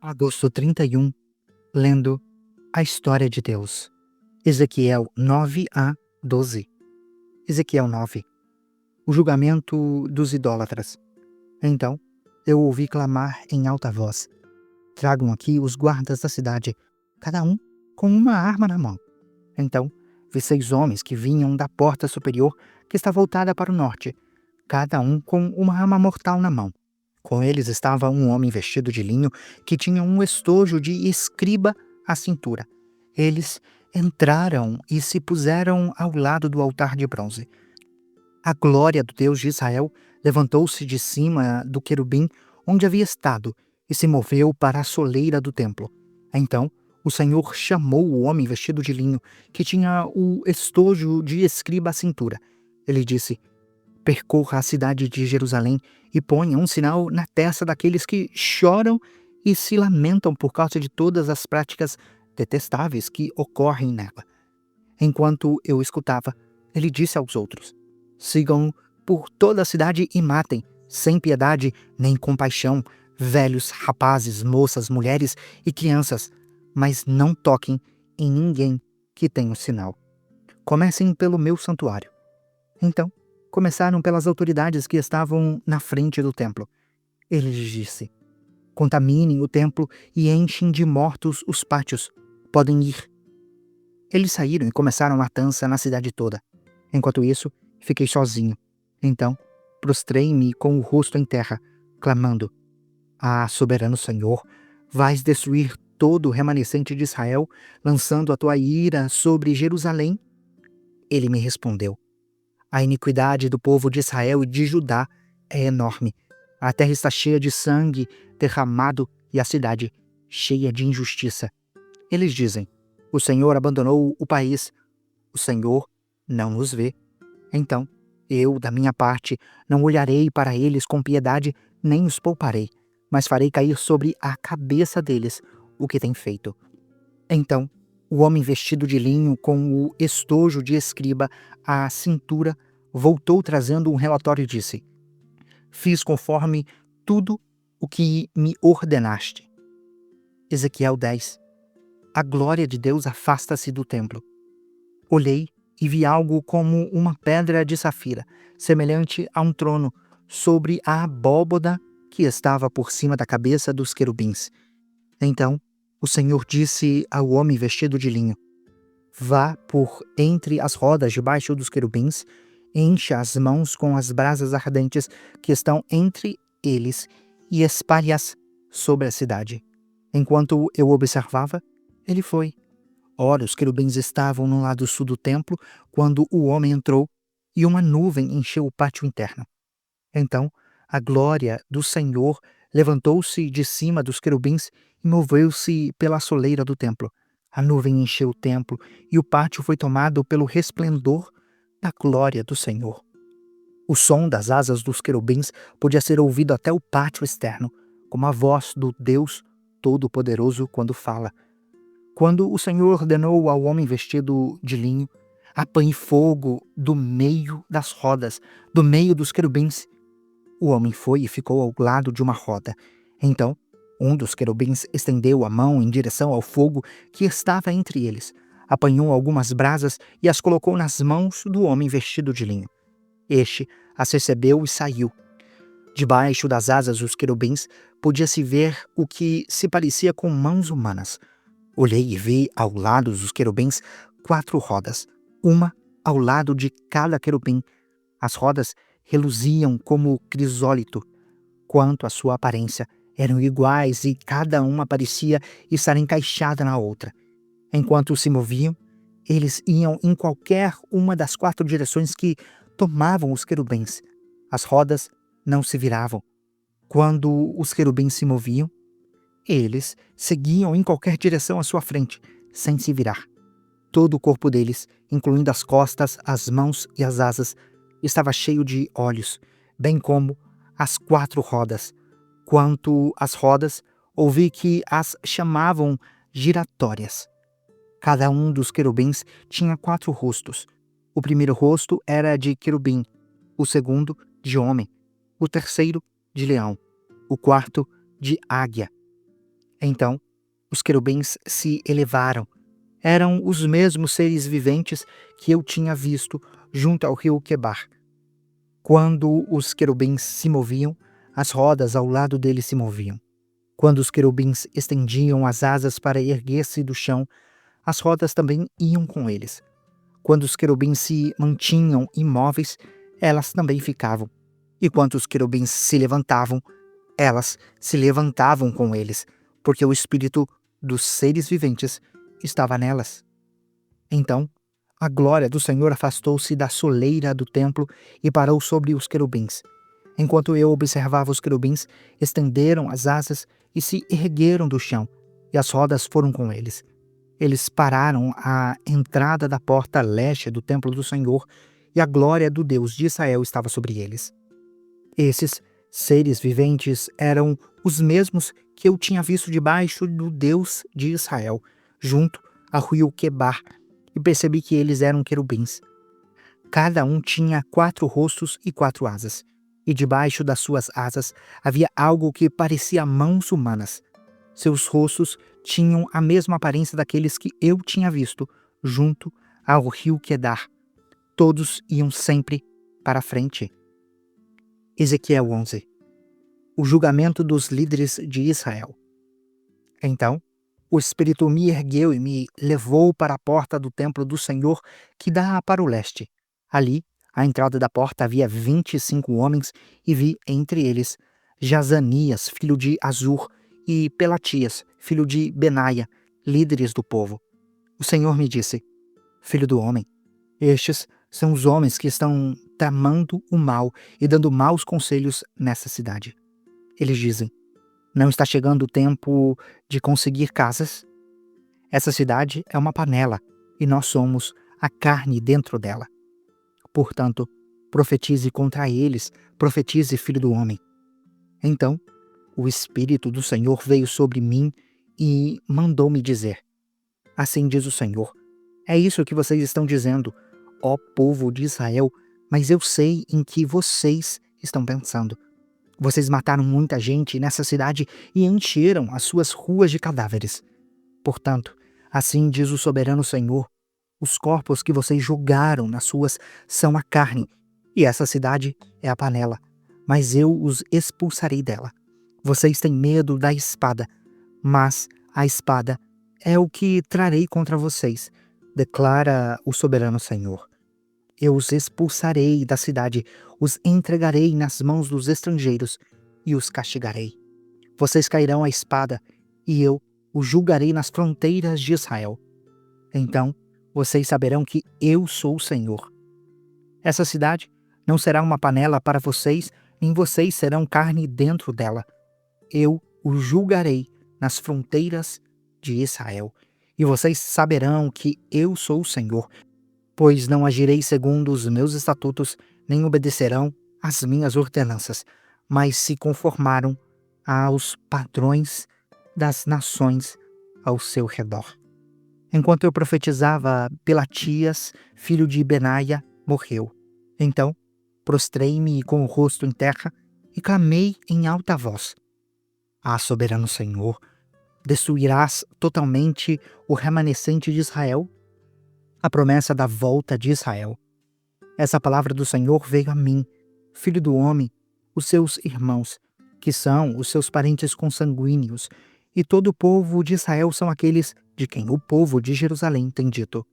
Agosto 31, lendo a história de Deus. Ezequiel 9 a 12. Ezequiel 9. O julgamento dos idólatras. Então eu ouvi clamar em alta voz: tragam aqui os guardas da cidade, cada um com uma arma na mão. Então vi 6 homens que vinham da porta superior, que está voltada para o norte, cada um com uma arma mortal na mão. Com eles estava um homem vestido de linho que tinha um estojo de escriba à cintura. Eles entraram e se puseram ao lado do altar de bronze. A glória do Deus de Israel levantou-se de cima do querubim onde havia estado e se moveu para a soleira do templo. Então o Senhor chamou o homem vestido de linho que tinha o estojo de escriba à cintura. Ele disse: percorra a cidade de Jerusalém e ponha um sinal na testa daqueles que choram e se lamentam por causa de todas as práticas detestáveis que ocorrem nela. Enquanto eu escutava, ele disse aos outros: sigam por toda a cidade e matem, sem piedade nem compaixão, velhos, rapazes, moças, mulheres e crianças, mas não toquem em ninguém que tenha o sinal. Comecem pelo meu santuário. Então começaram pelas autoridades que estavam na frente do templo. Ele lhes disse: contaminem o templo e enchem de mortos os pátios. Podem ir. Eles saíram e começaram a matança na cidade toda. Enquanto isso, fiquei sozinho. Então, prostrei-me com o rosto em terra, clamando: ah, soberano Senhor, vais destruir todo o remanescente de Israel, lançando a tua ira sobre Jerusalém? Ele me respondeu: a iniquidade do povo de Israel e de Judá é enorme. A terra está cheia de sangue derramado e a cidade cheia de injustiça. Eles dizem: o Senhor abandonou o país. O Senhor não nos vê. Então, eu, da minha parte, não olharei para eles com piedade, nem os pouparei, mas farei cair sobre a cabeça deles o que têm feito. Então, o homem vestido de linho com o estojo de escriba à cintura voltou trazendo um relatório e disse: fiz conforme tudo o que me ordenaste. Ezequiel 10. A glória de Deus afasta-se do templo. Olhei e vi algo como uma pedra de safira, semelhante a um trono, sobre a abóboda que estava por cima da cabeça dos querubins. Então o Senhor disse ao homem vestido de linho: vá por entre as rodas debaixo dos querubins, encha as mãos com as brasas ardentes que estão entre eles e espalhe-as sobre a cidade. Enquanto eu observava, ele foi. Ora, os querubins estavam no lado sul do templo quando o homem entrou e uma nuvem encheu o pátio interno. Então a glória do Senhor levantou-se de cima dos querubins e moveu-se pela soleira do templo. A nuvem encheu o templo e o pátio foi tomado pelo resplendor da glória do Senhor. O som das asas dos querubins podia ser ouvido até o pátio externo, como a voz do Deus Todo-Poderoso quando fala. Quando o Senhor ordenou ao homem vestido de linho: apanhe fogo do meio das rodas, do meio dos querubins, o homem foi e ficou ao lado de uma roda. Então um dos querubins estendeu a mão em direção ao fogo que estava entre eles, apanhou algumas brasas e as colocou nas mãos do homem vestido de linho. Este as recebeu e saiu. Debaixo das asas dos querubins podia-se ver o que se parecia com mãos humanas. Olhei e vi ao lado dos querubins 4 rodas, uma ao lado de cada querubim. As rodas reluziam como crisólito. Quanto à sua aparência, eram iguais e cada uma parecia estar encaixada na outra. Enquanto se moviam, eles iam em qualquer uma das 4 direções que tomavam os querubins. As rodas não se viravam. Quando os querubins se moviam, eles seguiam em qualquer direção à sua frente, sem se virar. Todo o corpo deles, incluindo as costas, as mãos e as asas, estava cheio de olhos, bem como as 4 rodas. Quanto às rodas, ouvi que as chamavam giratórias. Cada um dos querubins tinha 4 rostos. O primeiro rosto era de querubim, o segundo de homem, o terceiro de leão, o quarto de águia. Então, os querubins se elevaram. Eram os mesmos seres viventes que eu tinha visto junto ao rio Quebar. Quando os querubins se moviam, as rodas ao lado deles se moviam. Quando os querubins estendiam as asas para erguer-se do chão, as rodas também iam com eles. Quando os querubins se mantinham imóveis, elas também ficavam. E quando os querubins se levantavam, elas se levantavam com eles, porque o espírito dos seres viventes estava nelas. Então, a glória do Senhor afastou-se da soleira do templo e parou sobre os querubins. Enquanto eu observava, os querubins estenderam as asas e se ergueram do chão, e as rodas foram com eles. Eles pararam à entrada da porta leste do templo do Senhor, e a glória do Deus de Israel estava sobre eles. Esses seres viventes eram os mesmos que eu tinha visto debaixo do Deus de Israel, junto ao rio Quebar, e percebi que eles eram querubins. Cada um tinha 4 rostos e 4 asas, e debaixo das suas asas havia algo que parecia mãos humanas. Seus rostos tinham a mesma aparência daqueles que eu tinha visto junto ao rio Quedar. Todos iam sempre para a frente. Ezequiel 11. O julgamento dos líderes de Israel. Então, o Espírito me ergueu e me levou para a porta do templo do Senhor, que dá para o leste. Ali, à entrada da porta, havia 25 homens, e vi entre eles Jazanias, filho de Azur, e Pelatias, filho de Benaia, líderes do povo. O Senhor me disse: Filho do homem, estes são os homens que estão tramando o mal e dando maus conselhos nessa cidade. Eles dizem: não está chegando o tempo de conseguir casas? Essa cidade é uma panela e nós somos a carne dentro dela. Portanto, profetize contra eles, profetize, filho do homem. Então, o Espírito do Senhor veio sobre mim e mandou-me dizer: assim diz o Senhor, é isso que vocês estão dizendo, ó povo de Israel, mas eu sei em que vocês estão pensando. Vocês mataram muita gente nessa cidade e encheram as suas ruas de cadáveres. Portanto, assim diz o soberano Senhor, os corpos que vocês jogaram nas ruas são a carne, e essa cidade é a panela, mas eu os expulsarei dela. Vocês têm medo da espada, mas a espada é o que trarei contra vocês, declara o soberano Senhor. Eu os expulsarei da cidade, os entregarei nas mãos dos estrangeiros e os castigarei. Vocês cairão à espada, e eu os julgarei nas fronteiras de Israel. Então vocês saberão que eu sou o Senhor. Essa cidade não será uma panela para vocês, nem vocês serão carne dentro dela. Eu os julgarei nas fronteiras de Israel. E vocês saberão que eu sou o Senhor, pois não agirei segundo os meus estatutos, nem obedecerão às minhas ordenanças, mas se conformaram aos padrões das nações ao seu redor. Enquanto eu profetizava, Pelatias, filho de Benaia, morreu. Então, prostrei-me com o rosto em terra e clamei em alta voz: Ah, soberano Senhor, destruirás totalmente o remanescente de Israel? A promessa da volta de Israel. Essa palavra do Senhor veio a mim, filho do homem, os seus irmãos, que são os seus parentes consanguíneos, e todo o povo de Israel são aqueles de quem o povo de Jerusalém tem dito: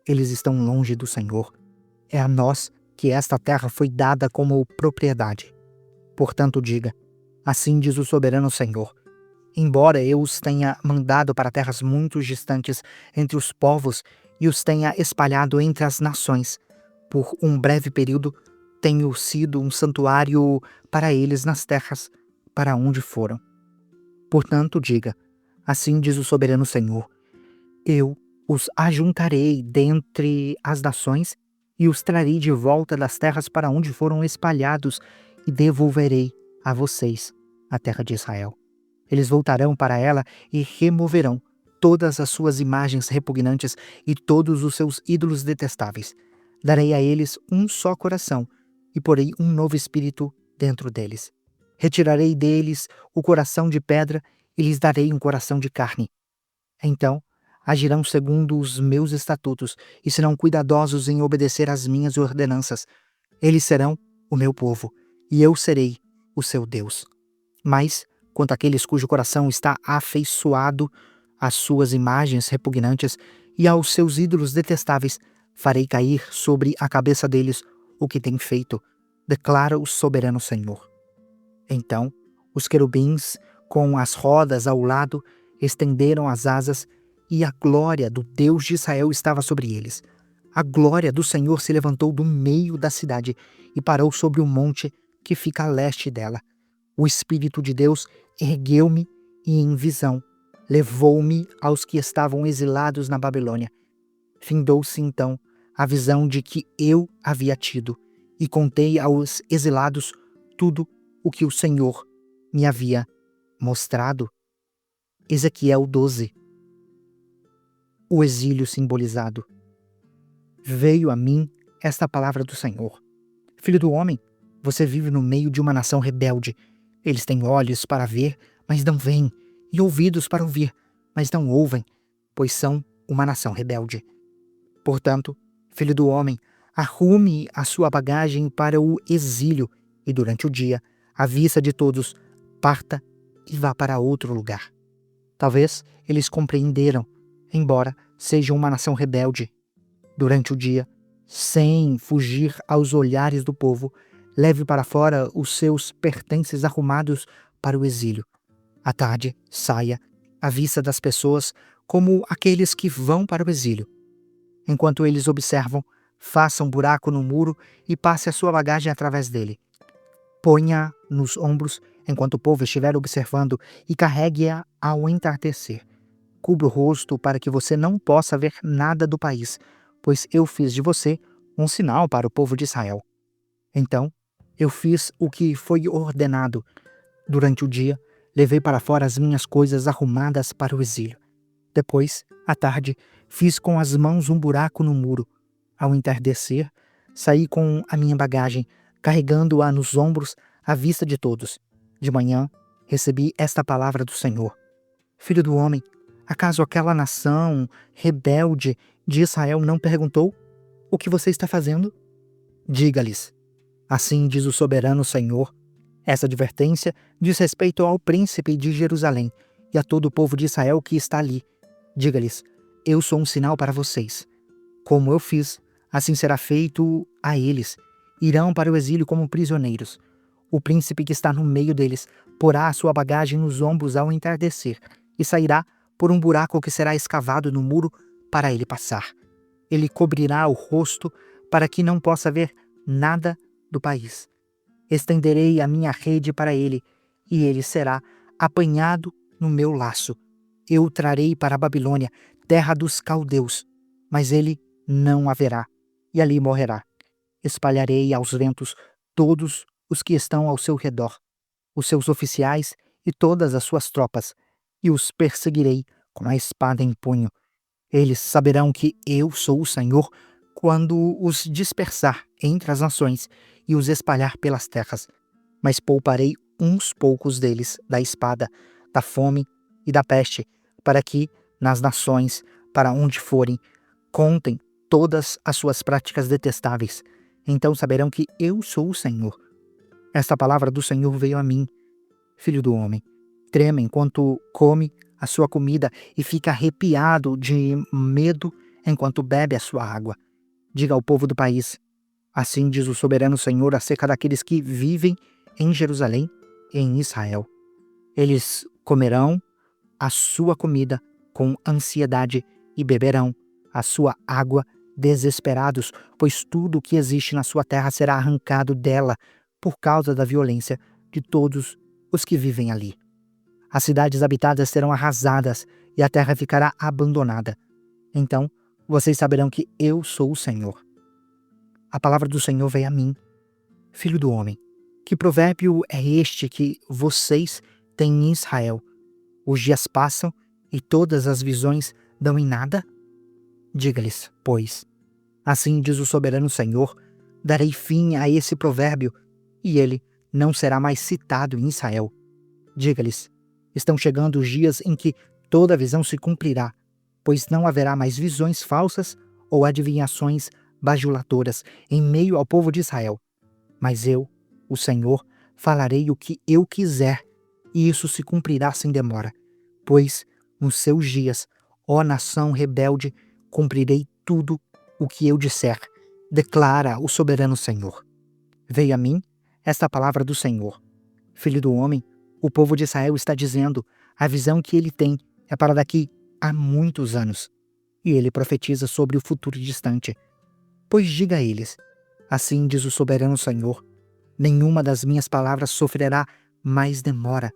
eles estão longe do Senhor. É a nós que esta terra foi dada como propriedade. Portanto, diga: assim diz o soberano Senhor. Embora eu os tenha mandado para terras muito distantes entre os povos e os tenha espalhado entre as nações, por um breve período tenho sido um santuário para eles nas terras para onde foram. Portanto, diga: assim diz o soberano Senhor, eu os ajuntarei dentre as nações e os trarei de volta das terras para onde foram espalhados e devolverei a vocês a terra de Israel. Eles voltarão para ela e removerão todas as suas imagens repugnantes e todos os seus ídolos detestáveis. Darei a eles um só coração e porei um novo espírito dentro deles. Retirarei deles o coração de pedra e lhes darei um coração de carne. Então agirão segundo os meus estatutos e serão cuidadosos em obedecer às minhas ordenanças. Eles serão o meu povo, e eu serei o seu Deus. Mas, quanto àqueles cujo coração está afeiçoado às suas imagens repugnantes e aos seus ídolos detestáveis, farei cair sobre a cabeça deles o que têm feito, declara o soberano Senhor. Então, os querubins, com as rodas ao lado, estenderam as asas, e a glória do Deus de Israel estava sobre eles. A glória do Senhor se levantou do meio da cidade e parou sobre o monte que fica a leste dela. O Espírito de Deus ergueu-me e, em visão, levou-me aos que estavam exilados na Babilônia. Findou-se então a visão de que eu havia tido, e contei aos exilados tudo o que o Senhor me havia mostrado. Ezequiel 12. O exílio simbolizado. Veio a mim esta palavra do Senhor: Filho do homem, você vive no meio de uma nação rebelde. Eles têm olhos para ver, mas não veem, e ouvidos para ouvir, mas não ouvem, pois são uma nação rebelde. Portanto, filho do homem, arrume a sua bagagem para o exílio, e durante o dia, à vista de todos, parta e vá para outro lugar. Talvez eles compreenderam, embora sejam uma nação rebelde. Durante o dia, sem fugir aos olhares do povo, leve para fora os seus pertences arrumados para o exílio. À tarde, saia, à vista das pessoas, como aqueles que vão para o exílio. Enquanto eles observam, faça um buraco no muro e passe a sua bagagem através dele. Ponha nos ombros enquanto o povo estiver observando e carregue-a ao entardecer. Cubra o rosto para que você não possa ver nada do país, pois eu fiz de você um sinal para o povo de Israel. Então, eu fiz o que foi ordenado. Durante o dia, levei para fora as minhas coisas arrumadas para o exílio. Depois, à tarde, fiz com as mãos um buraco no muro. Ao entardecer, saí com a minha bagagem, carregando-a nos ombros à vista de todos. De manhã, recebi esta palavra do Senhor: Filho do homem, acaso aquela nação rebelde de Israel não perguntou: o que você está fazendo? Diga-lhes: assim diz o soberano Senhor. Essa advertência diz respeito ao príncipe de Jerusalém e a todo o povo de Israel que está ali. Diga-lhes: eu sou um sinal para vocês. Como eu fiz, assim será feito a eles. Irão para o exílio como prisioneiros. O príncipe que está no meio deles porá a sua bagagem nos ombros ao entardecer e sairá por um buraco que será escavado no muro para ele passar. Ele cobrirá o rosto para que não possa ver nada do país. Estenderei a minha rede para ele, e ele será apanhado no meu laço. Eu o trarei para a Babilônia, terra dos caldeus, mas ele não a verá, e ali morrerá. Espalharei aos ventos todos os que estão ao seu redor, os seus oficiais e todas as suas tropas, e os perseguirei com a espada em punho. Eles saberão que eu sou o Senhor quando os dispersar entre as nações e os espalhar pelas terras. Mas pouparei uns poucos deles da espada, da fome e da peste, para que, nas nações, para onde forem, contem todas as suas práticas detestáveis. Então saberão que eu sou o Senhor. Esta palavra do Senhor veio a mim: Filho do homem, trema enquanto come a sua comida e fica arrepiado de medo enquanto bebe a sua água. Diga ao povo do país: assim diz o soberano Senhor acerca daqueles que vivem em Jerusalém e em Israel. Eles comerão a sua comida com ansiedade e beberão a sua água desesperados, pois tudo o que existe na sua terra será arrancado dela por causa da violência de todos os que vivem ali. As cidades habitadas serão arrasadas e a terra ficará abandonada. Então vocês saberão que eu sou o Senhor. A palavra do Senhor veio a mim: Filho do homem, que provérbio é este que vocês têm em Israel? Os dias passam e todas as visões dão em nada? Diga-lhes, pois: assim diz o soberano Senhor, darei fim a esse provérbio, e ele não será mais citado em Israel. Diga-lhes: Estão chegando os dias em que toda visão se cumprirá, pois não haverá mais visões falsas ou adivinhações bajuladoras em meio ao povo de Israel. Mas eu, o Senhor, falarei o que eu quiser, e isso se cumprirá sem demora. Pois, nos seus dias, ó nação rebelde, cumprirei tudo o que eu disser, declara o soberano Senhor. Veio a mim esta palavra do Senhor. Filho do homem, o povo de Israel está dizendo, a visão que ele tem é para daqui a muitos anos. E ele profetiza sobre o futuro distante. Pois diga a eles, assim diz o soberano Senhor, nenhuma das minhas palavras sofrerá mais demora.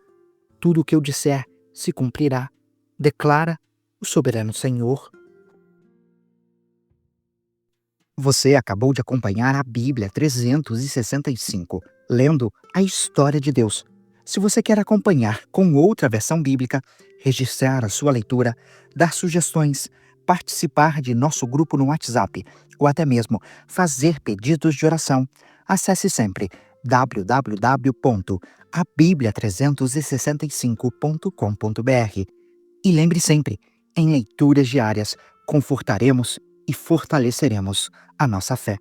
Tudo o que eu disser se cumprirá, declara o soberano Senhor. Você acabou de acompanhar a Bíblia 365, lendo a história de Deus. Se você quer acompanhar com outra versão bíblica, registrar a sua leitura, dar sugestões, participar de nosso grupo no WhatsApp ou até mesmo fazer pedidos de oração, acesse sempre www.abiblia365.com.br. E lembre sempre, em leituras diárias, confortaremos e fortaleceremos a nossa fé.